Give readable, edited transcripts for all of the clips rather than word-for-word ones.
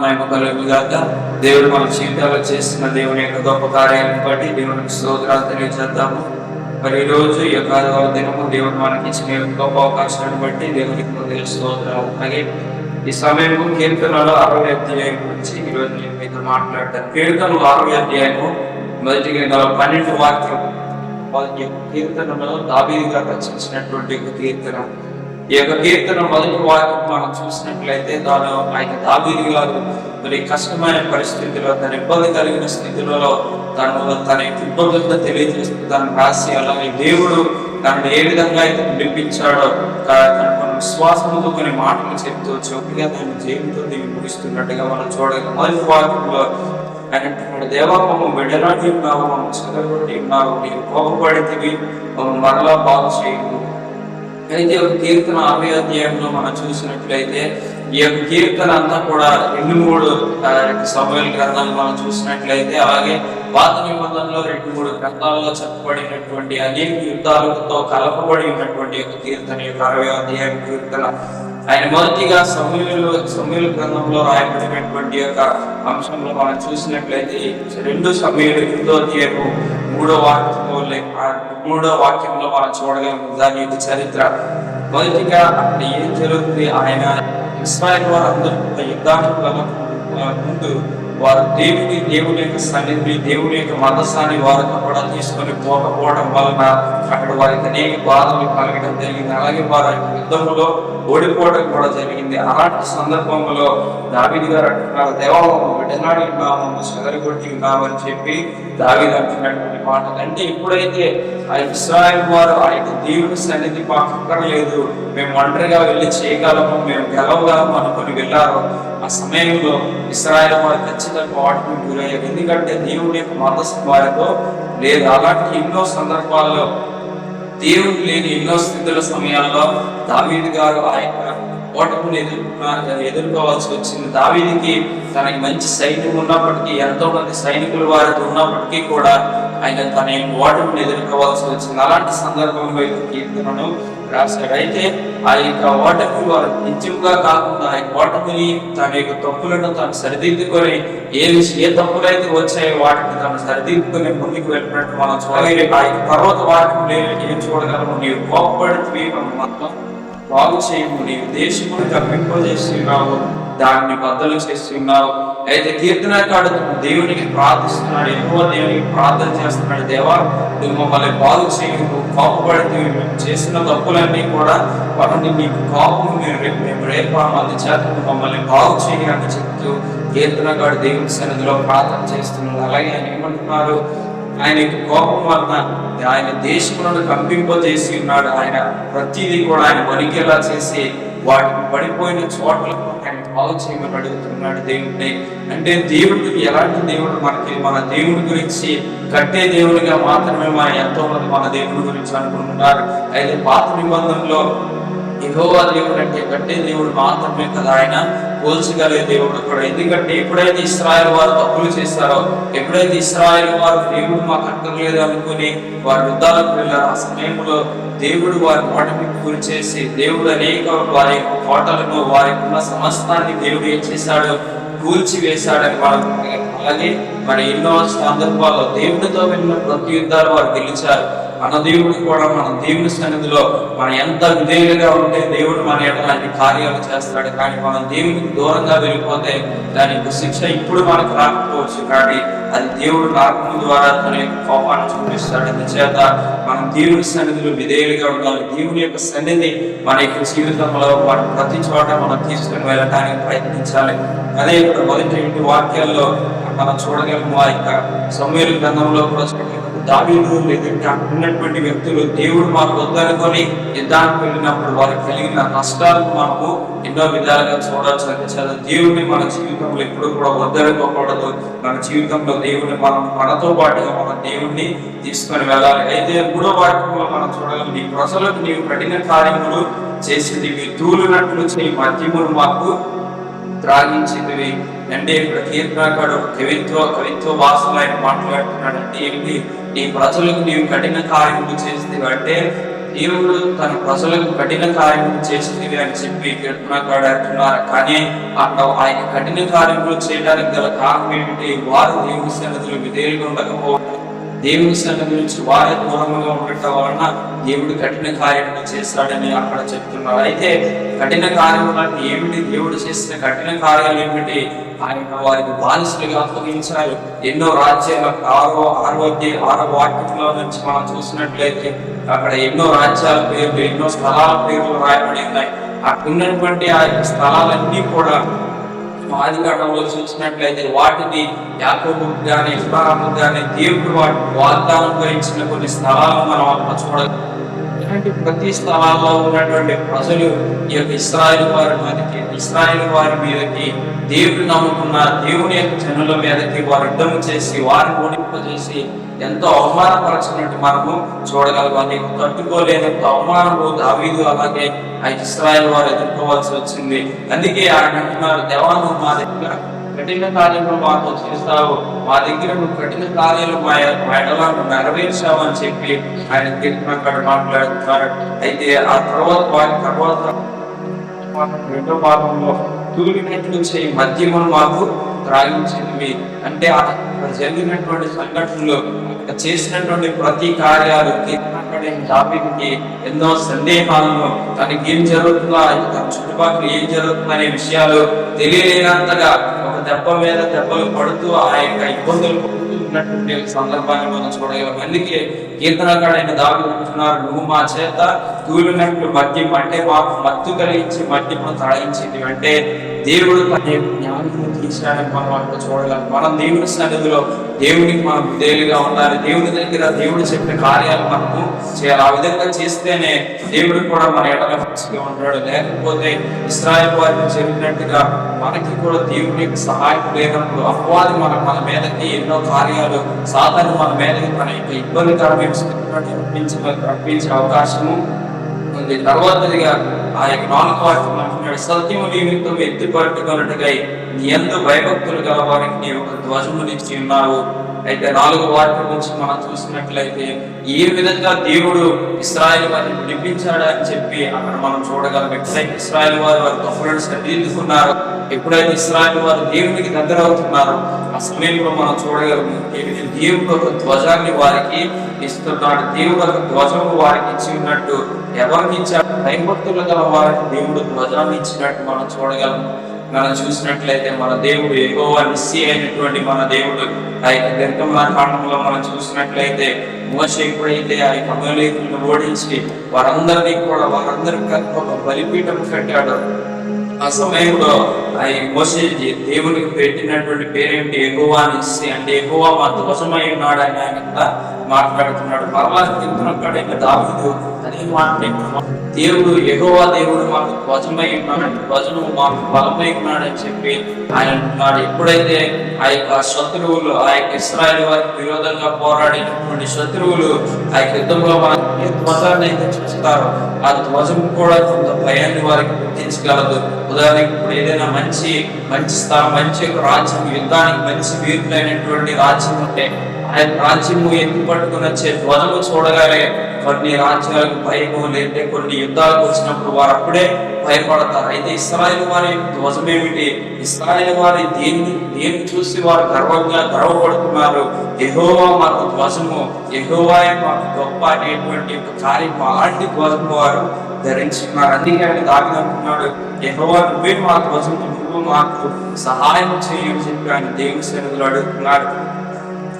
మహిమ కలుగుగాక. దేవుడు మన జీవితాల్లో చేస్తున్న దేవుని యొక్క గొప్ప కార్యాలను బట్టి దేవునికి స్తోత్రాలు తెలియజేద్దాము. మరి ఈ రోజు ఈ యొక్క ఆదివారం దినము దేవుడు మనకి ఇచ్చిన గొప్ప అవకాశాన్ని బట్టి దేవునికి స్తోత్రాలు. అలాగే ఈ సమయంలో కీర్తనలో 60వ అధ్యాయం గురించి ఈరోజు నేను మీతో మాట్లాడతాను. కీర్తనలు 60వ అధ్యాయము మొదటిగా 12 వాక్యం. కీర్తనలో దావీదు గారు రచించినటువంటి ఒక కీర్తన. ఈ యొక్క కీర్తన మొదటి వాక్యం మనం చూసినట్లయితే ఆయన దావీదు గారు మరి కష్టమైన పరిస్థితిలో, తన ఇబ్బంది కలిగిన స్థితిలో తన ఇబ్బందులతో తెలియజేస్తూ తను రాసి, అలాగే దేవుడు తనను ఏ విధంగా అయితే వినిపించాడో తన విశ్వాసంతో కొన్ని మాటలు చెప్తూ చౌకగా తన జీవితంతో ముగిస్తున్నట్టుగా మనం చూడగలం. మొదటి వాక్యంలో ఆయన అంటున్నాడు, దేవా మమ్మ విడనాటి ఉన్నావు, మమ్మ చెదరగొట్టి ఉన్నావు, నీవు కోపపడితివి, మరలా బాగు చేయవు. అయితే ఒక కీర్తన 60వ అధ్యాయంలో మనం చూసినట్లయితే ఈ యొక్క కీర్తన అంతా కూడా 2-3 సమూయేలు గ్రంథాలు మనం చూసినట్లయితే, అలాగే పాత నిబంధనలో 2-3 గ్రంథాల్లో చెప్పబడినటువంటి అనేక యుద్ధాలతో కలపబడి ఉన్నటువంటి యొక్క కీర్తన, యొక్క 60వ అధ్యాయం కీర్తన. ఆయన మొదటిగా సమూయేలు గ్రంథంలో రాయబడినటువంటి యొక్క అంశంలో మనం చూసినట్లయితే 2 సమూయేలు 8వ అధ్యాయము 3వ వాక్యంలో మనం చూడగలం దాని యొక్క చరిత్ర. మొదటిగా అక్కడ ఏం జరుగుతుంది, ఆయన ఇశ్రాయేలు వారు అందరూ యుద్ధానికి ముందు వారు దేవుని యొక్క సన్నిధిని, దేవుని యొక్క మందసాన్ని వారు కూడా తీసుకొని పోకపోవడం వలన అక్కడ వారికి అనేక బాధలు కలగడం జరిగింది. అలాగే వారు యుద్ధంలో ఓడిపోవడం కూడా జరిగింది. అలాంటి సందర్భంలో దావీదు గారు అంటున్నారు, దేవా విడనాడి ఉన్నాము, చెదరగొట్టి ఉన్నాము అని చెప్పి దావీదు అంటున్నటువంటి మాట. అంటే ఎప్పుడైతే ఆ ఇశ్రాయేలు వారు ఆ యొక్క దేవుని సన్నిధి మాకు అక్కర్లేదు, మేము ఒంటరిగా వెళ్ళి చేయగలము, మేము గెలవగలము అనుకుని వెళ్ళారు, ఆ సమయంలో ఇశ్రాయేలు వారు ఖచ్చితంగా వాటికి గురయ్యారు. ఎందుకంటే దేవుడి యొక్క మద్దతు వారితో లేదు. అలాంటి ఎన్నో సందర్భాల్లో దేవుడు లేని ఎన్నో స్థితుల సమయాల్లో దావీదు గారు ఆయన ఓటమిని ఎదుర్కోవాల్సి వచ్చింది. దావీదుకి తనకి మంచి సైన్యం ఉన్నప్పటికీ, ఎంతో మంది సైనికులు వారితో ఉన్నప్పటికీ కూడా ఆయన తన ఓటమిని ఎదుర్కోవాల్సి వచ్చింది. అలాంటి సందర్భంలో ఈ కీర్తనను రాశాడు. అయితే ఆ యొక్క ఓటమి వారు నిత్యంగా కాకుండా ఆ ఓటమిని, తన యొక్క తప్పులను తను సరిదిద్దుకొని ఏ తప్పులైతే వచ్చాయో వాటిని తను సరిదిద్దుకొని ముందుకు వెళ్ళినట్టు మనం చూడగలి. ఆ యొక్క పర్వత వాటిని ఏం చూడగలము, నీవు కోపపడితే మొత్తం బాగు చేయము, నీవు దేశమును కప్పింపజేసి ఉన్నావు, దాన్ని బద్దలు చేసి ఉన్నావు. అయితే కీర్తనకారుడు దేవునికి ప్రార్థిస్తున్నాడు, ఎక్కువ దేవునికి ప్రార్థన చేస్తున్నాడు, దేవా నువ్వు మమ్మల్ని బాగు చేయు, కోపపడితే చేసిన తప్పులన్నీ కూడా వాటిని నీకు కోపం మేము రేపాము, అందుచేత మమ్మల్ని బాగు చేయని చెప్తూ కీర్తనకారుడు దేవుని సన్నిధిలో ప్రార్థన చేస్తున్నాడు. అలాగే ఆయన ఏమంటున్నారు, ఆయన కోపం వలన ఆయన దేశములను కంపింపజేసి ఉన్నాడు. ఆయన ప్రతిదీ కూడా ఆయన వణికేలా చేసి వాటిని పడిపోయిన చోట్లకు ఆయన బాగు చేయమని అడుగుతున్నాడు దేవుడిని. అంటే దేవుడికి ఎలాంటి దేవుడు, మన దేవుడి గురించి కట్టే దేవుడిగా మాత్రమే ఎంతో మంది మన దేవుడి గురించి అనుకుంటున్నారు. అయితే పాత నిబంధనలో యెహోవా దేవుడు అంటే కట్టే దేవుడు మాత్రమే కదా ఆయన పోల్చగలిగే దేవుడు కూడా. ఎందుకంటే ఎప్పుడైతే ఇశ్రాయేలు వారు తప్పులు చేస్తారో, ఎప్పుడైతే ఇశ్రాయేలు వారు దేవుడు మాకు అక్కర్లేదు అనుకుని వారు యుద్ధాలకు వెళ్ళారు, ఆ సమయంలో దేవుడు వారి ఓటమికి గురి చేసి, దేవుడు అనేక వారి కోటలను, వారికి ఉన్న సమస్తాన్ని దేవుడు ఏం చేశాడు, కూల్చివేశాడని వాళ్ళు. అలాగే మరి ఎన్నో సందర్భాల్లో దేవుడితో వెళ్ళిన ప్రతి యుద్ధాలు వారు గెలిచారు. మన దేవుడు కూడా మన దేవుని సన్నిధిలో మనం ఎంత విధేయులుగా ఉంటే దేవుడు మన ఎలాంటి కార్యాలు చేస్తాడు. కానీ మనం దేవునికి దూరంగా వెళ్ళిపోతే దానికి శిక్ష ఇప్పుడు మనకు రాకపోవచ్చు, కానీ అది దేవుడు రాకము ద్వారా తన యొక్క కోపాన్ని చూపిస్తాడు. అందుచేత మనం దేవుని సన్నిధిలో విధేయులుగా ఉండాలి. దేవుని యొక్క సన్నిధి మన యొక్క జీవితంలో ప్రతి చోట మనం తీసుకుని వెళ్ళడానికి ప్రయత్నించాలి. అదే ఇక్కడ మొదటి 2 వాక్యాల్లో మనం చూడగలము. ఆ యొక్క సమూయేలు గ్రంథంలో కూడా దావీదు లేదంటే అక్కడ ఉన్నటువంటి వ్యక్తులు దేవుడు మాకు వద్దనుకొని యుద్ధానికి వెళ్ళినప్పుడు వారికి కలిగిన నష్టాలను మనము ఎన్నో విధాలుగా చూడాల్సి. దేవుడిని మన జీవితంలో ఎప్పుడు కూడా వద్దనుకోకూడదు. మన జీవితంలో దేవుడిని మనతో పాటుగా మన దేవుడిని తీసుకొని వెళ్ళాలి. అయితే 3వ వాక్యంలో మనం చూడగలం, నీ ప్రజలకు నీవు కఠిన కార్యములు చేసేదివి, తూలినట్లు చేయి మద్యమును మాకు త్రాగించేదివి. అంటే ఇక్కడ కీర్తనకారుడు కవిత్వ భాషలో ఆయన మాట్లాడుతున్నాడు. అంటే ఏంటి, నీ ప్రజలకు నీవు కఠిన కార్యములు చేసేది అంటే దేవుడు తన ప్రజలకు కఠిన కార్యములు చేస్తుంది అని చెప్పి కీర్తనకారుడు అంటున్నారు. కానీ అక్కడ ఆయన కఠిన కార్యములు చేయడానికి గల కారణం ఏమిటి? వారు దేవుని సన్నిధిలో విధేయులుగా ఉండకపోవడం, దేవుని సన్నిధి నుంచి వారి దూరంగా ఉండటం వలన దేవుడు కఠిన కార్యములు చేస్తాడని అక్కడ చెప్తున్నారు. అయితే కఠిన కార్యములు అంటే ఏమిటి? దేవుడు చేసిన కఠిన కార్యాలు ఏమిటి? ఆయన వారికి బానిసలుగా అప్పగించారు. ఎన్నో రాజ్యాల ఆరో వాక్యంలో నుంచి మనం చూసినట్లయితే అక్కడ ఎన్నో రాజ్యాల పేర్లు, ఎన్నో స్థలాల పేర్లు రాయబడి ఉన్నాయి. అక్కడ ఉన్నటువంటి ఆ స్థలాలన్నీ కూడా ఆదికాండంలో చూసినట్లయితే వాటిని యాకోబుకు గాని ఇబ్రాహాముకు గాని దేవుడు వాటి వాగ్దానం గురించిన కొన్ని స్థలాలను మనం అక్కడ చూడగలం. ఇలాంటి ప్రతి స్థలాల్లో ఉన్నటువంటి ప్రజలు ఈ యొక్క ఇశ్రాయేలు వారి మీదకి దేవుడు నమ్ముకున్న దేవుని యొక్క జనుల మీదకి వారు యుద్ధం చేసి వారిని ఓడింపజేసి ఎంతో అవమానపరచినట్టు మనము చూడగలగాలి. తట్టుకోలేనంత అవమానము దావీదు అలాగే ఆ ఇశ్రాయేలు వారు ఎదుర్కోవాల్సి వచ్చింది. అందుకే ఆయన అంటున్నారు, దేవా నువ్వు మా దగ్గర కఠిన కార్యములు మాతో చేస్తావు, మా దగ్గర నువ్వు కఠిన కార్యాలు మా ఎడలను నెరవేర్చావు అని చెప్పి ఆయన కీర్తనకారుడు మాట్లాడుతున్నారు. అయితే ఆ తర్వాత రెండో భాగంలో తూలినట్లు చేయి మద్యమును మాకు త్రాగించింది. అంటే అక్కడ జరిగినటువంటి సంఘటనలు, అక్కడ చేసినటువంటి ప్రతి కార్యాలు దావీదుకి ఎన్నో సందేహాలను, తనకి ఏం జరుగుతుందా, తన చుట్టుపక్కల ఏం జరుగుతుందనే విషయాలు తెలియలేనంతగా ఒక దెబ్బ మీద దెబ్బలు పడుతూ ఆ యొక్క ఇబ్బందులు ఉన్నటువంటి సందర్భాన్ని మనం చూడగలం. అందుకే కీర్తనకారుడైన దావీదు అంటున్నారు, నువ్వు మా చేత తూలినట్లు మద్యం, అంటే మాకు మత్తు కలిగించి మద్యమును త్రాగించింది. అంటే దేవుడు తన జ్ఞానం తీశాడని మనం అక్కడ చూడగలం. మనం దేవుని సన్నిధిలో దేవునికి మనం విధేయులుగా ఉండాలి. దేవుని దగ్గర దేవుడు చెప్పిన కార్యాలు మనము చేయాలి. ఆ విధంగా చేస్తేనే దేవుడు కూడా మన ఎడల మంచిగా ఉంటాడు. లేకపోతే ఇశ్రాయేలు వారికి జరిగినట్టుగా మనకి కూడా దేవుని సహాయం లేనప్పుడు అపవాది మన మీదకి ఎన్నో కార్యాలు, సాతాను మన మీదకి తన యొక్క ఇబ్బందికరమైన రప్పించే అవకాశము ఉంది. తర్వాతగా ఆ యొక్క 4వ వాక్యం అంటున్నాడు, సత్యము నిమిత్తం ఎత్తిపట్టుకొనుటకై నీ యందు భయభక్తులు గల వారికి నీ ఒక ధ్వజమునిచ్చి ఉన్నావు. అయితే 4వ వాక్యం నుంచి మనం చూసినట్లయితే ఏ విధంగా దేవుడు ఇశ్రాయేలు వారిని విడిపించాడు అని చెప్పి అక్కడ మనం చూడగలం. ఎప్పుడైతే ఇశ్రాయేలు వారు తప్పులను సరిదిద్దుకున్నారు, ఎప్పుడైతే ఇశ్రాయేలు వారు దేవునికి దగ్గర అవుతున్నారు, ఆ సమయంలో మనం చూడగలము దేవుడు ఒక ధ్వజాన్ని వారికి ఇస్తున్నాడు. దేవుడు ఒక ధ్వజము వారికి ఇచ్చి ఉన్నట్టు ఎవరికి ఇచ్చాడు? భయభక్తులు గల వారికి దేవుడు ధ్వజాన్ని ఇచ్చినట్టు మనం చూడగలము. మనం చూసినట్లయితే మన దేవుడు యెహోవా నిస్సి అయినటువంటి మన దేవుడు ఆ యొక్క నిర్గమకాండంలో మనం చూసినట్లయితే మోషే ఎప్పుడైతే ఆ యొక్క అమలేకులను ఓడించి వారందరికీ ఒక బలిపీఠం కట్టాడు, ఆ సమయంలో ఆ మోషే దేవునికి పెట్టినటువంటి పేరేంటి? యెహోవా నిస్సి, అంటే యెహోవా మా ధ్వజమై ఉన్నాడు అని ఆయన మాట్లాడుతున్నాడు. మరలా కీర్తనకారుడైన దావీదు అదే మాట్లాడుతున్నాడు, దేవుడు యెహోవా దేవుడు మాకు ధ్వజమై ఉన్నాడు, ధ్వజము మాకు బలమై ఉన్నాడని చెప్పి ఆయన అంటున్నాడు. ఎప్పుడైతే ఆ యొక్క శత్రువులు, ఆ యొక్క ఇశ్రాయేలు వారికి విరోధంగా పోరాడినటువంటి శత్రువులు ఆ యొక్క యుద్ధంలో వారికి ధ్వజాన్ని అయితే చూస్తారు, ఆ ధ్వజం కూడా కొంత భయాన్ని వారికి గుర్తించగలదు. ఉదాహరణకి ఇప్పుడు ఏదైనా మంచి స్థలం, మంచి రాజ్యం, యుద్ధానికి మంచి వీరులైనటువంటి రాజ్యం ఉంటే ఆ రాజ్యము ఎత్తి పట్టుకుని వచ్చే ధ్వజము చూడగానే కొన్ని రాజ్యాలకు భయము, లేదంటే కొన్ని యుద్ధాలకు వచ్చినప్పుడు వారు అప్పుడే భయపడతారు. అయితే ఇశ్రాయేలు వారి ధ్వజం ఏమిటి? ఇశ్రాయేలు వారి దేన్ని చూసి వారు గర్వపడుతున్నారు, యెహోవా మాకు ధ్వజము, యెహోవా మాకు గొప్ప అనేటువంటి కార్యం, అలాంటి ధ్వజము వారు ధరించుకున్నారు. అందుకే ఆయన దావీదు అంటున్నాడు, యెహోవా నువ్వే మా ధ్వజము, నువ్వు మాకు సహాయం చేయని చెప్పి ఆయన దేవుని సన్నిధిలో అడుగుతున్నాడు.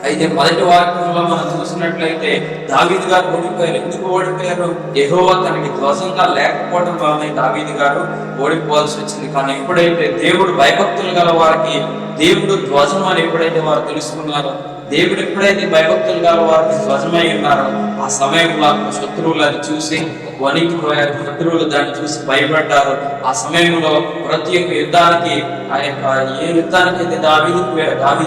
అయితే మొదటి వాక్యంలో మనం చూసినట్లయితే దావీదు గారు ఓడిపోయారు. ఎందుకు ఓడిపోయారు? యెహోవా తనకి ధ్వజంగా లేకపోవడం వలన దావీదు గారు ఓడిపోవాల్సి వచ్చింది. కానీ ఎప్పుడైతే దేవుడు భయభక్తులు గల వారికి దేవుడు ధ్వజం అని ఎప్పుడైతే వారు తెలుసుకున్నారో, దేవుడు ఎప్పుడైతే భయభక్తులు గల వారికి ధ్వజమై ఉన్నారో, ఆ సమయంలో శత్రువులు అది చూసి వణికిపోయారు. శత్రువులు దాన్ని చూసి భయపడ్డారు. ఆ సమయంలో ప్రతి ఒక్క యుద్ధానికి ఆ యొక్క ఏ యుద్ధానికైతే దావీదు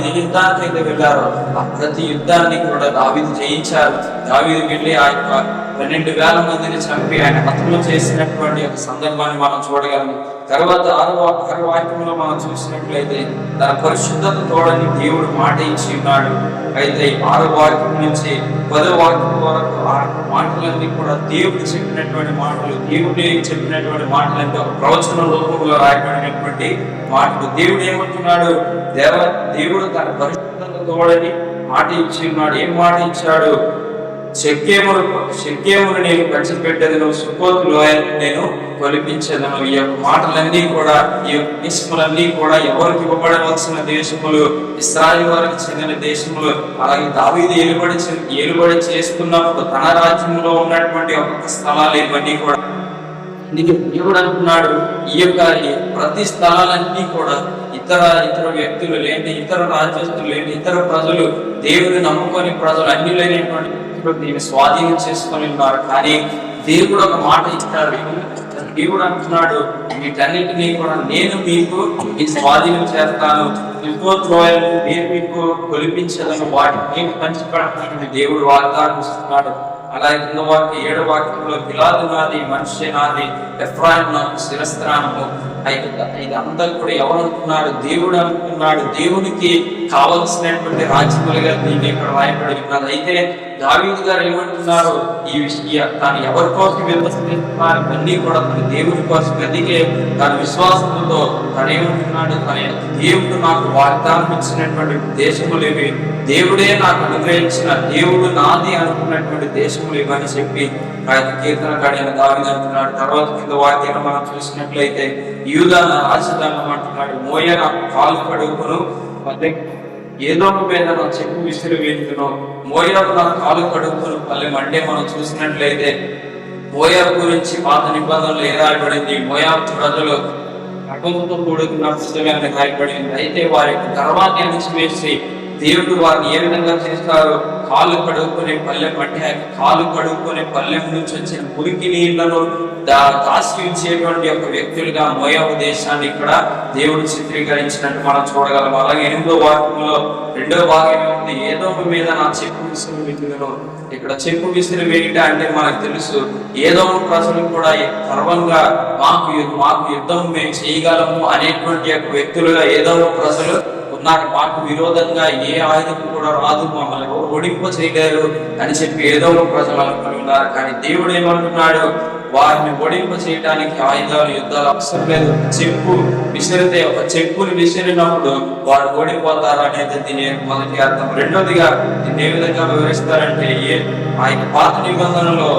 ఏ యుద్ధానికైతే వెళ్ళారో ఆ ప్రతి యుద్ధాన్ని కూడా దావీదు జయించారు. దావీదు వెళ్ళి ఆ యొక్క 12,000 మందిని చంపి ఆయన హత్యలు చేసినటువంటి ఒక సందర్భాన్ని మనం చూడగలము. తర్వాత 6వ వాక్యంలో మనం చూసినట్లయితే తన పరిశుద్ధత తోడని దేవుడు మాట ఇచ్చి ఉన్నాడు. అయితే 6వ వాక్యం నుంచి 10వ వాక్యం వరకు ఆ మాటలన్నీ కూడా దేవుడు చెప్పినటువంటి మాటలు, దేవుడే చెప్పినటువంటి మాటలు అంటే ఒక ప్రవచన రూపంలో రాయబడినటువంటి మాటలు. దేవుడు ఏమంటున్నాడు? దేవుడు తన పరిశుద్ధత తోడని మాట ఇచ్చి ఉన్నాడు. ఏం మాట ఇచ్చాడు? షెకెమును నేను పంచిపెట్టేదను, సుక్కోతు లోయను నేను కొలిపించేదను. ఈ యొక్క మాటలన్నీ కూడా, ఈ యొక్క దేశములన్నీ కూడా ఎవరికి ఇవ్వబడవలసిన దేశములు, ఇశ్రాయేలు వారికి చెందిన దేశములు. అలాగే దావీదు ఏలుబడి చేస్తున్నప్పుడు తన రాజ్యంలో ఉన్నటువంటి ఒక్కొక్క స్థలాలు ఇవన్నీ కూడా దేవుడు అంటున్నాడు. ఈ యొక్క ప్రతి స్థలాలన్నీ కూడా ఇతర వ్యక్తులు లేని, ఇతర రాజ్యస్తులు లేని, ఇతర ప్రజలు, దేవుని నమ్ముకొని ప్రజలు అన్ని లేనటువంటి దీన్ని స్వాధీనం చేసుకొని ఉన్నారు. కానీ దేవుడు ఒక మాట ఇచ్చాడు. దేవుడు అంటున్నాడు, వీటన్నిటినీ కూడా నేను మీకు ఈ స్వాధీనం చేస్తాను, నేను మీకు కొలిపించదను, వాటిని నేను పంచిపెడతానని దేవుడు వాగ్దానం ఇస్తున్నాడు. అలాగే 7వ వాక్యంలో గిలాదు నాది, మనిషి నాది, ఎఫ్రాయిము నాకు శిరస్త్రాణము. ఇదంతా కూడా ఎవరు అంటున్నారు? దేవుడు అంటున్నాడు. దేవునికి కావలసినటువంటి రాజ్యములుగా దీన్ని ఇక్కడ రాయబడి ఉన్నది. అయితే దావీదు గారు ఏమంటున్నారు? తాను ఎవరి కోసం విమర్శిస్తున్నారు? ఇవన్నీ కూడా తన దేవుడి కోసం. అందుకే తన విశ్వాసంతో తను ఏమంటున్నాడు? దేవుడు నాకు వాగ్దానం ఇచ్చినటువంటి దేశములు ఇవి, దేవుడే నాకు అనుగ్రహించిన, దేవుడు నాది అనుకున్నటువంటి దేశములు ఇవని చెప్పి కీర్తనకాడైన దావీదు అంటున్నాడు. తర్వాత కింద వాక్యాన్ని మనం చూసినట్లయితే యూదా నా రాజధానం అంటున్నాడు. మోయ నాకు కాలు కడుగును, ఏదోము మీద నా చెప్పు విసిరి వేయుదును, మోయాబు నా కాలు కడుగును పల్లెం. అంటే మనం చూసినట్లయితే మోయాబు గురించి పాత నిబంధనలు ఏ రాయబడింది? మోయాబు ప్రజలు అటంతో కూడుకున్న పుస్తకాన్ని రాయబడింది. అయితే వారి గర్వాన్ని అణిచివేసి దేవుడు వారిని ఏ విధంగా చేస్తారు? కాలు కడుక్కునే పల్లెం. అంటే కాలు కడుక్కునే పల్లెం నుంచి వచ్చిన మురికి నీళ్లను దాచి ఉంచేటువంటి ఒక వ్యక్తులుగా మోయాబు దేశాన్ని ఇక్కడ దేవుడు చిత్రీకరించినట్టు మనం చూడగలం. అలాగే 8వ వాక్యంలో 2వ భాగం ఉంది, ఏదోము మీద నా చెప్పు విసిరి వేయుదును. ఇక్కడ చెప్పు విసిరి వేయుట అంటే మనకు తెలుసు, ఏదోము ప్రజలు కూడా గర్వంగా మాకు యుద్ధం మేము చేయగలము అనేటువంటి వ్యక్తులుగా ఏదోము ప్రజలు ఉన్నారు. మాకు విరోధంగా ఏ ఆయుధం కూడా రాదు, మమ్మల్ని ఓడింప చేయలేరు అని చెప్పి ఏదోము ప్రజలు అనుకుని ఉన్నారు. కానీ దేవుడు ఏమంటున్నాడు? వారిని ఓడింప చేయడానికి ఆయుధాలు, యుద్ధాలు అవసరం లేదు. చెప్పు విసిరితే, ఒక చెప్పుని విసిరినప్పుడు వారు ఓడిపోతారు అనేది దీని మొదటి అర్థం. రెండోదిగా దీన్ని ఏ విధంగా వివరిస్తారంటే, ఆయన పాత నిబంధనలో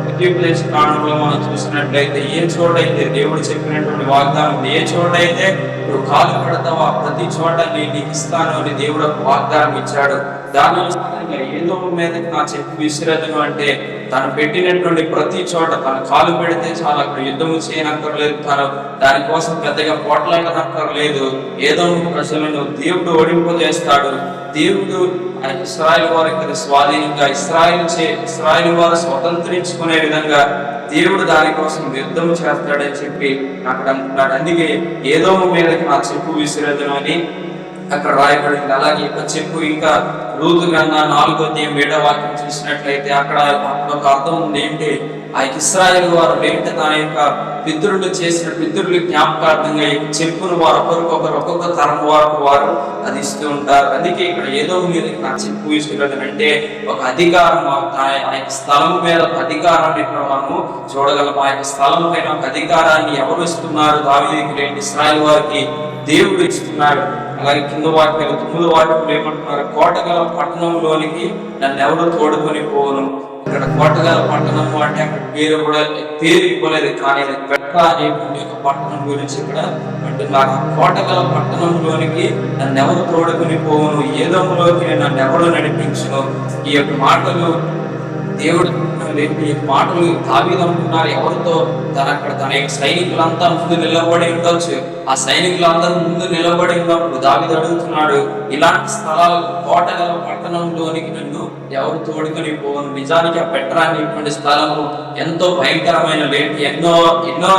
ద్వితీయోపదేశ కాండంలో మనం చూసినట్లయితే ఏ చోటైతే దేవుడు చెప్పినటువంటి వాగ్దానం, ఏ చోటైతే నువ్వు కాలు పెడతావో ప్రతి చోట నేను నీకు ఇస్తాను అని దేవుడు వాగ్దానం ఇచ్చాడు. దాని ఏదో మీద నా చెప్పు విసిరదను అంటే తను పెట్టినటువంటి ప్రతి చోట తను కాలు పెడితే చాలా అక్కడ యుద్ధము చేయనక్కర్లేదు, తను దానికోసం పెద్దగా పోట్లాడనక్కర్లేదు. ఏదో ప్రజలను దేవుడు ఓడింపజేస్తాడు. దేవుడు ఇశ్రాయేలు వారికి స్వాధీనంగా ఇశ్రాయేలు వారు స్వతంత్రించుకునే విధంగా దేవుడు దానికోసం యుద్ధం చేస్తాడని చెప్పి అక్కడ అంటున్నాడు. అందుకే ఏదోము మీదకి నా చెప్పు విసిరదను అని అక్కడ రాయబడింది. అలాగే ఇక్కడ చెప్పు ఇంకా రూతు గ్రంథం 4వ వాక్యం చూసినట్లయితే అక్కడ ఒక అర్థం ఉంది. ఏంటి? ఆ ఇశ్రాయేలు వారు లేదంటే తన యొక్క పితరులు జ్ఞాపకార్థంగా చెప్పును వారు ఒకరికొకరు ఒక్కొక్క తరం వారు అది ఇస్తూ ఉంటారు. అందుకే ఇక్కడ ఏదో మీద నా చెప్పు విసురదు అంటే ఒక అధికారం, ఆ యొక్క స్థలం మీద అధికారాన్ని ఇక్కడ మనము చూడగలం. ఆ యొక్క స్థలం పైన ఒక అధికారాన్ని ఎవరు ఇస్తున్నారు? దావీదుకి లేని ఇశ్రాయేలు వారికి దేవుడు ఇస్తున్నాడు. అలాగే కింద వాక్యాలు 9వ వాక్యంలో ఏమంటున్నారు? కోటగల పట్టణంలోనికి నన్ను ఎవరు తోడుకొని పోను. ఇక్కడ కోటగల పట్టణము అంటే అక్కడ పేరు ఇవ్వలేదు, కానీ పెట్ట అనేటువంటి ఒక పట్టణం గురించి ఇక్కడ అంటున్నారు. కోటగల పట్టణంలోనికి నన్ను ఎవరు తోడుకొని పోవును, ఏదోములోకి నన్ను ఎవరు నడిపించును. ఈ యొక్క మాటలు దేవుడు మాటలు దావీదు అంటున్నారు ఎవరితో? తన యొక్క సైనికులంతా ముందు నిలబడి ఉండొచ్చు. ఆ సైనికులందరూ ముందు నిలబడి ఉన్నప్పుడు దావీదు అడుగుతున్నాడు, ఇలాంటి స్థలాలు కోట గల పట్టణంలోనికి నన్ను ఎవరు తోడుకొని పోను? నిజానికి ఆ పెట్రా అనేటువంటి స్థలము ఎంతో భయంకరమైన లేటి, ఎన్నో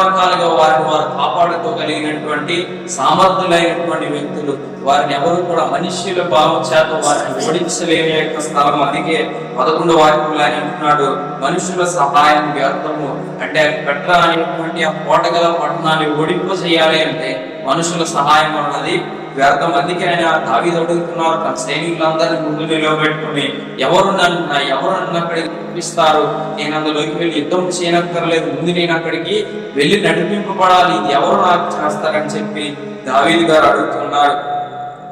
రకాలుగా వారు కాపాడుకోగలిగినటువంటి సామర్థ్యులైనటువంటి వ్యక్తులు. వారిని ఎవరు కూడా మనుష్యుల భావం చేత వారిని ఓడించలేని యొక్క స్థలం. అందుకే 11వ వాక్యంలో ఆయన అంటున్నాడు, మనుషుల సహాయం వ్యర్థము. అంటే పెట్రా అనేటువంటి ఆ కోటగల పట్టణాన్ని ఓడింపజేయాలి అంటే మనుషుల సహాయం అన్నది వ్యర్థం. అందుకే ఆయన దావీదు అడుగుతున్నారు, తన సైనికులందరినీ ముందు నిలబెట్టుకుని ఎవరు నన్ను అక్కడికి పంపిస్తారు? నేను అందులోకి వెళ్ళి యుద్ధం చేయనక్కర్లేదు, ముందు నేను అక్కడికి వెళ్ళి నడిపింపబడాలి, ఎవరు నాకు చేస్తారని చెప్పి దావీదు గారు అడుగుతున్నారు.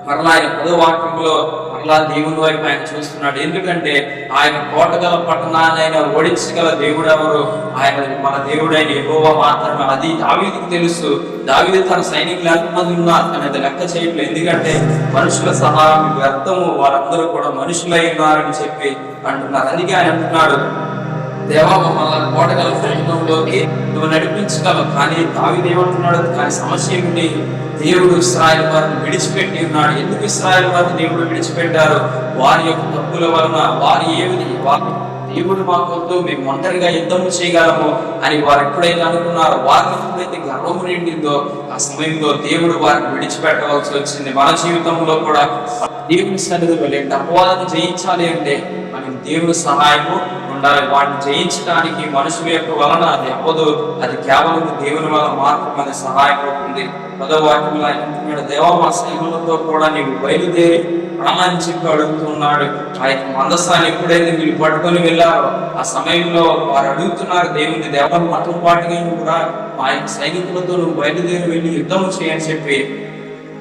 మరలా ఆయన 10వ వాక్యంలో మరలా దేవుని వైపు ఆయన చూస్తున్నాడు. ఎందుకంటే ఆయన కోటగల పట్టణాన్ని ఆయన ఓడించగల దేవుడు ఎవరు? ఆయన మన దేవుడైన యెహోవా మాత్రమే. అది దావీదుకు తెలుసు. దావీదు తన సైనికులు ఎంతమంది ఉన్నారు అనేది లెక్క చేయట్లేదు. ఎందుకంటే మనుషుల సహాయం వ్యర్థము, వారందరూ కూడా మనుషులై ఉన్నారని చెప్పి అంటున్నారు. అందుకే ఆయన అంటున్నాడు, దేవా మమ్మల్ని కోటగల పట్టణంలోకి నువ్వు నడిపించగలవు. కానీ దావీదు ఏమంటున్నాడు? కానీ సమస్య ఏమిటి? దేవుడు ఇశ్రాయేలు వారిని విడిచిపెట్టి ఉన్నాడు. ఎందుకు ఇశ్రాయేలు వారిని దేవుడు విడిచిపెట్టారు? వారి యొక్క తప్పుల వలన. దేవుడు మాకొద్దు, మేము ఒంటరిగా యుద్ధం చేయగలము అని వారు ఎప్పుడైతే అనుకున్నారో, వారిని ఎప్పుడైతే గర్వము నిండిందో ఆ సమయంలో దేవుడు వారిని విడిచిపెట్టవలసి వచ్చింది. మన జీవితంలో కూడా దేవుని సన్నిధిలో లేంటి అపవాదాన్ని జయించాలి అంటే మనం దేవుని సహాయము ఉండాలి. వాటిని జయించడానికి మనుషుల యొక్క వలన అది అవ్వదు. అది కేవలం దేవుని వలన మాత్రమే సహాయం అవుతుంది. 10వ వాక్యంలో ఆయన అంటున్నాడు, దేవా మా సైన్యులతో కూడా నీవు బయలుదేరి ప్రాణాన్ని చెప్పి అడుగుతున్నాడు. ఆ యొక్క మందస్థాన్ని ఎప్పుడైతే వీళ్ళు పట్టుకొని వెళ్ళారో ఆ సమయంలో వారు అడుగుతున్నారు దేవుని, దేవాన్ని మాతో పాటుగా కూడా మా యొక్క సైనికులతో నువ్వు బయలుదేరి వెళ్ళి యుద్ధం చేయని చెప్పి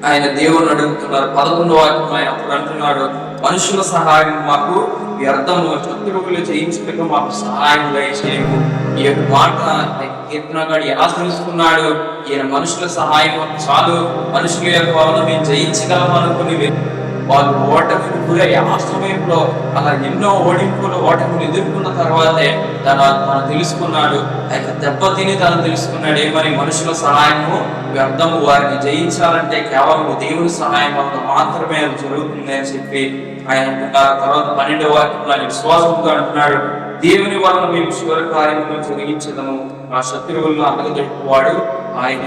ఆయన దేవుని అడుగుతున్నారు. 11వ వాక్యం ఆయన అప్పుడు అంటున్నాడు, మనుషుల సహాయం మాకు వ్యర్థము, శత్రువులు జయించుటకు మాకు సహాయం దయచేయము. ఈ యొక్క మాట కీర్తనగాడు ఎలా తెలుసుకున్నాడు? ఈయన మనుషుల సహాయం చాలు, మనుషుల యొక్క వలన మేము జయించగలం అనుకుని వాళ్ళు ఓటమిని గురై ఆ సమయంలో అలా ఎన్నో ఓటమిని ఎదుర్కొన్న తర్వాతే తను తెలుసుకున్నాడు. ఆయన దెబ్బతిని తెలుసుకున్నాడు ఏమని? మనుషుల సహాయము వ్యర్థము, వారిని జయించాలంటే కేవలం దేవుని సహాయం వల్ల మాత్రమే అది జరుగుతుంది అని చెప్పి ఆయన అంటున్నారు. తర్వాత 12వ వాక్యంలో ఆయన విశ్వాసంతో అంటున్నాడు, దేవుని వలన మేము శూర కార్యములను జరిగించదము, ఆ శత్రువులను అడగదెట్టువాడు ఆయన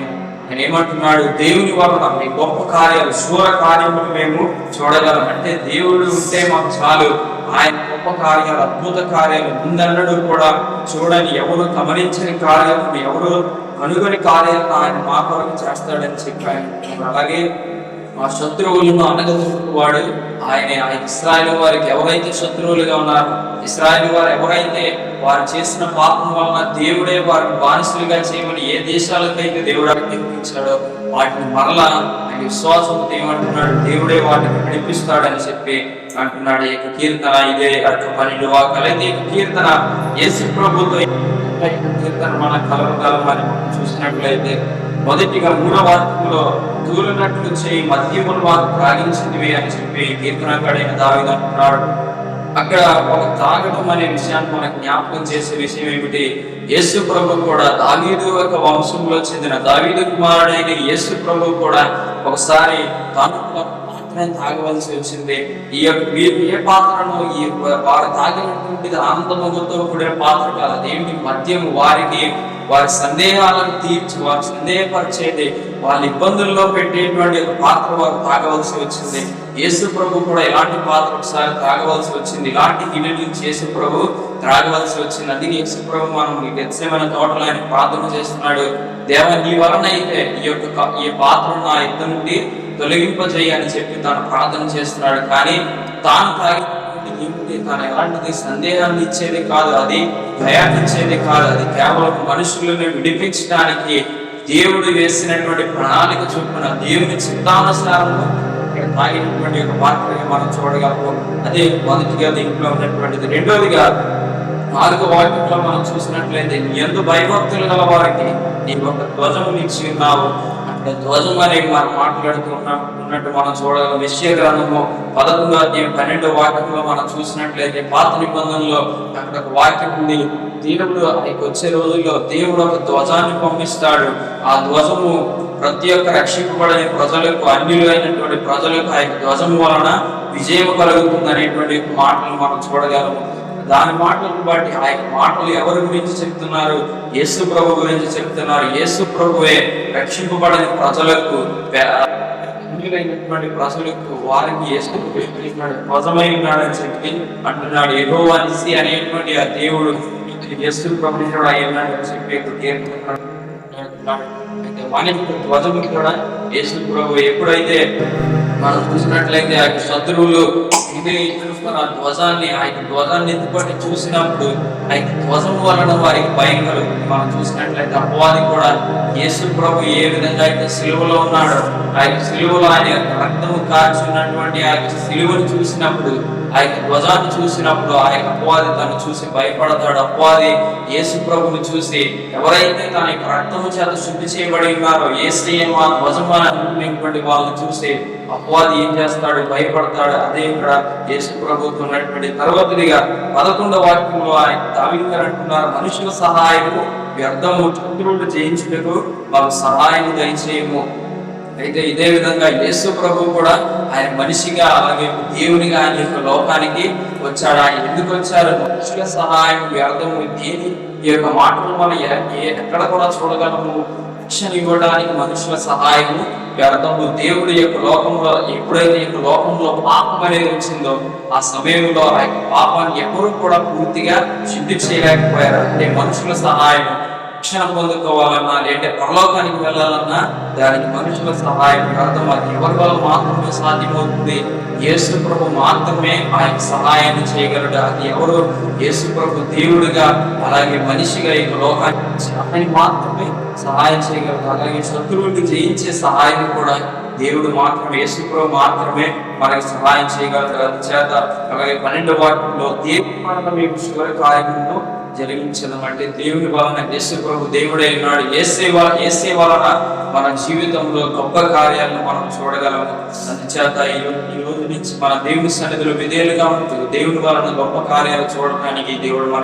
ఏమంటున్నాడు? దేవుని వలన మీ గొప్ప కార్యాలు, శూర కార్యములు మేము చూడగలం. అంటే దేవుడు ఉంటే మాకు చాలు. ఆయన గొప్ప కార్యాలు, అద్భుత కార్యాలు ముందన్నడు కూడా చూడని, ఎవరు గమనించని కార్యాలను, ఎవరు కనుగొని కార్యాలను ఆయన మా కొరకు చేస్తాడని చెప్పాడు. అలాగే ఆ శత్రువులను అనగదొక్కువాడు ఆయన. ఇశ్రాయేలు వారికి ఎవరైతే శత్రువులుగా ఉన్నారో, ఇశ్రాయేలు వారు ఎవరైతే వారు చేసిన పాపం వలన దేవుడే వారిని బానిసలుగా చేయమని ఏ దేశాలకైతే దేవుడు ఆజ్ఞాపించాడో వాటిని మరలా ఆయన విశ్వాసంతో ఏమంటున్నాడు? దేవుడే వాటిని విడిపిస్తాడని చెప్పి అంటున్నాడు. ఈ కీర్తన ఇదే 12 వాక్యాలు. అయితే ఈ కీర్తన యేసు ప్రభుతో కీర్తన మన కలవగలమని చూసినట్లయితే మొదటిగా 3వ వాక్యంలో తూలినట్లు చేయి మద్యమును వారు త్రాగించినవి అని చెప్పి కీర్తనకాడైన దావీదు అంటున్నాడు. అక్కడ ఒక తాగడం అనే విషయాన్ని మనకు జ్ఞాపకం చేసే విషయం ఏమిటి? యేసు ప్రభు కూడా దావీదు యొక్క వంశంలో చెందిన దావీదు కుమారుడైన యేసు ప్రభు కూడా ఒకసారి తాను మాత్రమే తాగవలసి వచ్చింది. ఈ యొక్క వీరు ఏ పాత్రను వారు తాగినటువంటిది ఆనందముతో కూడిన పాత్ర కాదు. అదేమిటి? మద్యము. వారి సందేహాలను తీర్చి వారు సందేహపరిచేది, వాళ్ళ ఇబ్బందుల్లో పెట్టేటువంటి పాత్ర వారు తాగవలసి వచ్చింది. యేసు ప్రభు కూడా ఇలాంటి పాత్ర ఒకసారి తాగవలసి వచ్చింది. ఇలాంటి గిన్నెల నుంచి యేసు ప్రభు త్రాగవలసి వచ్చింది. అందుకే యేసు ప్రభు మనం గెత్సేమనే తోటలో ఆయన ప్రార్థన చేస్తున్నాడు, దేవ నీ వలన అయితే ఈ పాత్రను నా యుద్ధ నుండి తొలగింపజేయి అని చెప్పి తాను ప్రార్థన చేస్తున్నాడు. కానీ తాను తాను ఎలాంటిది సందేహాన్ని ఇచ్చేది కాదు, అది భయాన్ని ఇచ్చేది కాదు. అది కేవలం మనుషులను విడిపించడానికి దేవుడు వేసినటువంటి ప్రణాళిక చొప్పున దేవుని చిత్తానుసారంలో ఇక్కడ తాగినటువంటి ఒక పాత్రని మనం చూడగలము. అదే మొదటిగా దీంట్లో ఉన్నటువంటిది. రెండోదిగా 4వ వాక్యంలో మనం చూసినట్లయితే నీ యందు భయభక్తులు గల వారికి నీ ఒక ధ్వజము ఇచ్చి ఉన్నావు. ధ్వజం అనేది మనం మాట్లాడుతున్నట్టు మనం చూడగలం. యెషయా గ్రంథము 11వ అధ్యాయం 12వ వాక్యంలో మనం చూసినట్లయితే పాత నిబంధనలో అక్కడ ఒక వాక్యం ఉంది. దేవుడు ఆయనకు వచ్చే రోజుల్లో దేవుడు ఒక ధ్వజాన్ని పంపిస్తాడు. ఆ ధ్వజము ప్రతి ఒక్క రక్షింపబడిన ప్రజలకు, అన్యులు అయినటువంటి ప్రజలకు ఆ ధ్వజము వలన విజయం కలుగుతుంది అనేటువంటి మాటలు మనం చూడగలము. దాని మాటలను బట్టి ఆ మాటలు ఎవరి గురించి చెప్తున్నారు? యేసు ప్రభు గురించి చెప్తున్నారు. యేసు ప్రభువే రక్షింపబడిన ప్రజలకు, అన్యులైనటువంటి ప్రజలకు, వారికి యేసు ధ్వజమై ఉన్నాడని చెప్పి అంటున్నాడు. యెహోవా నిస్సి అనేటువంటి ఆ దేవుడు యేసు ప్రభువు అయ్యాడని చెప్పి మనకి ధ్వజము కూడా యేసు ప్రభు. ఎప్పుడైతే మనం చూసినట్లయితే ఆ శత్రువులు చూస్తున్న ధ్వజాన్ని, ఆయన ధ్వజాన్ని ఎత్తుపట్టి చూసినప్పుడు ఆయన ధ్వజం వలన వారికి భయం కలుగుతుంది. మనం చూసినట్లయితే అపవాది కూడా యేసు ప్రభు ఏ విధంగా అయితే సిలువలో ఉన్నాడో, ఆయన సిలువలో ఆయన రక్తము కార్చున్నటువంటి ఆ సిలువను చూసినప్పుడు, ఆ ధ్వజాన్ని చూసినప్పుడు ఆ అపవాది తను చూసి భయపడతాడు. అపవాది యేసు ప్రభుని చూసి, ఎవరైతే తన యొక్క రక్తము చేత శుద్ధి చేయబడి ఉన్నారో, యేసయ్య మా ధ్వజం అనేటువంటి వాళ్ళని చూసి అపవాది ఏం చేస్తాడు? భయపడతాడు. అదే ఇక్కడ యేసు ప్రభువుకు ఉన్నటువంటి తర్వాతదిగా 11వ వాక్యంలో ఆయన దావీదు గారు అంటున్నారు, మనుషుల సహాయము వ్యర్థము, శత్రువులు జయించుటకు మాకు సహాయం దయచేయము. అయితే ఇదే విధంగా యేసు ప్రభు కూడా ఆయన మనిషిగా, అలాగే దేవునిగా ఆయన యొక్క లోకానికి వచ్చాడు. ఆయన ఎందుకు వచ్చారు? మనుషుల సహాయం వ్యర్థము. దేని ఈ యొక్క మాటలు మనం ఎక్కడ కూడా చూడగలము? రక్షణ ఇవ్వడానికి మనుషుల సహాయము వ్యర్థము. దేవుడి యొక్క లోకంలో, ఎప్పుడైతే ఈ లోకంలో పాపం అనేది వచ్చిందో ఆ సమయంలో ఆ పాపాన్ని ఎవరు కూడా పూర్తిగా శుద్ధి చేయలేకపోయారు. అంటే మనుషుల సహాయం, రక్షణ పొందుకోవాలన్నా, లేదంటే పరలోకానికి వెళ్ళాలన్నా దానికి మనుషుల సహాయం వ్యర్థం. అది ఎవరి వల్ల మాత్రమే సాధ్యమవుతుంది? యేసు ప్రభు మాత్రమే ఆయన సహాయాన్ని చేయగలడు. అది ఎవరు? యేసు ప్రభు దేవుడిగా, అలాగే మనిషిగా ఈ లోకానికి ఆయన మాత్రమే సహాయం చేయగలరు. అలాగే శత్రువుని జయించే సహాయం కూడా దేవుడు మాత్రమే, యేసు ప్రభు మాత్రమే మనకి సహాయం చేయగలరు. అందుచేత అలాగే 12వ వాక్యంలో దేవుడు మీకు శివరి కార్యములను జరిగించదమంటే దేవుని వలన, యేసు ప్రభు దేవుడే ఉన్నాడు. యేసే వలన మన జీవితంలో గొప్ప కార్యాలను మనం చూడగలము. అందుచేత ఈ రోజు నుంచి మన దేవుని సన్నిధిలో విధేయులుగా ఉంటూ దేవుని వలన గొప్ప కార్యాలు చూడటానికి దేవుడు